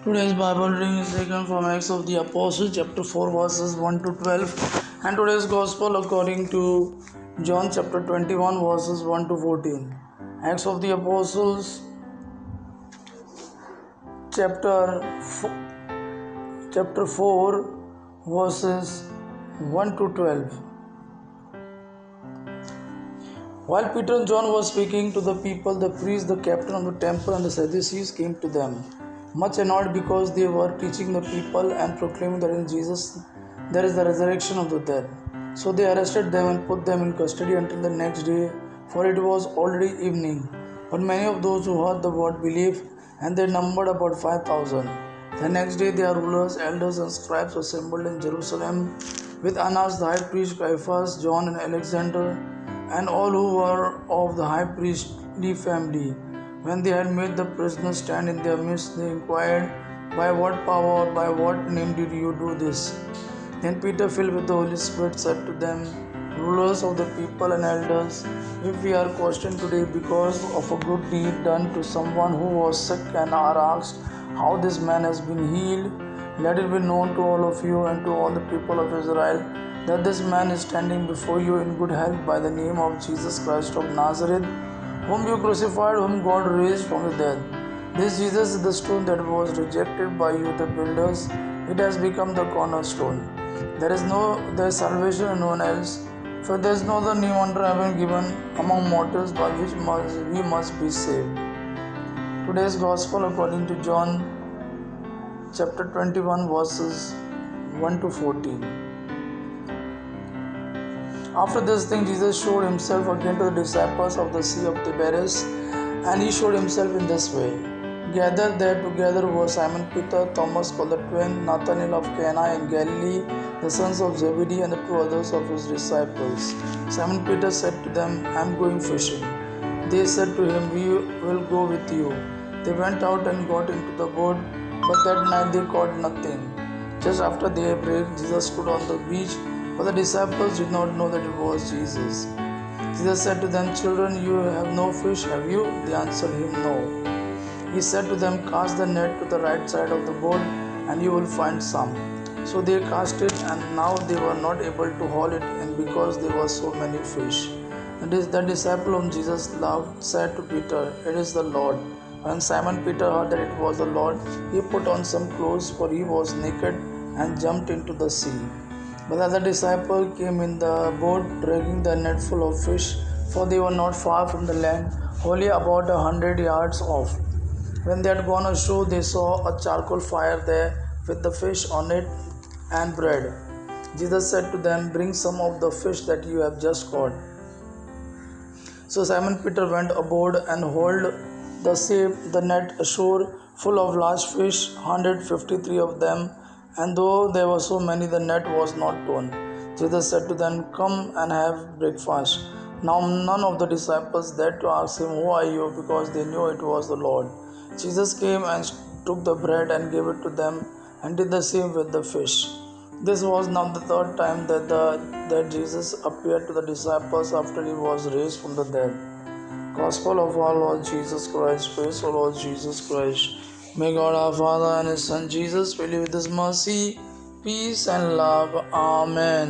Today's Bible reading is taken from Acts of the Apostles, chapter 4, verses 1 to 12, and today's Gospel according to John, chapter 21, verses 1 to 14. Acts of the Apostles, chapter 4, verses 1 to 12. While Peter and John were speaking to the people, the priests, the captain of the temple, and the Sadducees came to them, much annoyed because they were teaching the people and proclaiming that in Jesus there is the resurrection of the dead. So they arrested them and put them in custody until the next day, for it was already evening. But many of those who heard the word believed, and they numbered about 5,000. The next day their rulers, elders, and scribes assembled in Jerusalem with Annas the high priest, Caiaphas, John, and Alexander, and all who were of the high priestly family. When they had made the prisoners stand in their midst, they inquired, "By what power or by what name did you do this?" Then Peter, filled with the Holy Spirit, said to them, "Rulers of the people and elders, if we are questioned today because of a good deed done to someone who was sick and are asked how this man has been healed, let it be known to all of you and to all the people of Israel that this man is standing before you in good health by the name of Jesus Christ of Nazareth, whom you crucified, whom God raised from the dead. This Jesus is the stone that was rejected by you, the builders. It has become the cornerstone. There is salvation in no one else, for there is no other name under heaven given among mortals by which we must be saved." Today's Gospel according to John, chapter 21, verses 1 to 14. After this thing, Jesus showed himself again to the disciples of the Sea of Tiberias, and he showed himself in this way. Gathered there together were Simon Peter, Thomas called the twin, Nathanael of Cana in Galilee, the sons of Zebedee, and the two others of his disciples. Simon Peter said to them, "I am going fishing." They said to him, "We will go with you." They went out and got into the boat, but that night they caught nothing. Just after daybreak, Jesus stood on the beach, but the disciples did not know that it was Jesus. Jesus said to them, "Children, you have no fish, have you?" They answered him, "No." He said to them, "Cast the net to the right side of the boat, and you will find some." So they cast it, and now they were not able to haul it in because there were so many fish. The disciple whom Jesus loved said to Peter, "It is the Lord." When Simon Peter heard that it was the Lord, he put on some clothes, for he was naked, and jumped into the sea. But the other disciple came in the boat, dragging the net full of fish, for they were not far from the land, only about 100 yards off. When they had gone ashore, they saw a charcoal fire there with the fish on it and bread. Jesus said to them, "Bring some of the fish that you have just caught." So Simon Peter went aboard and hauled the net ashore full of large fish, 153 of them, and though there were so many, the net was not torn. Jesus said to them, "Come and have breakfast." Now none of the disciples dared to ask him, "Who are you?" because they knew it was the Lord. Jesus came and took the bread and gave it to them, and did the same with the fish. This was now the third time that Jesus appeared to the disciples after he was raised from the dead. Gospel of our Lord Jesus Christ. Praise the Lord Jesus Christ. May God our Father and His Son Jesus fill you with His mercy, peace, and love. Amen.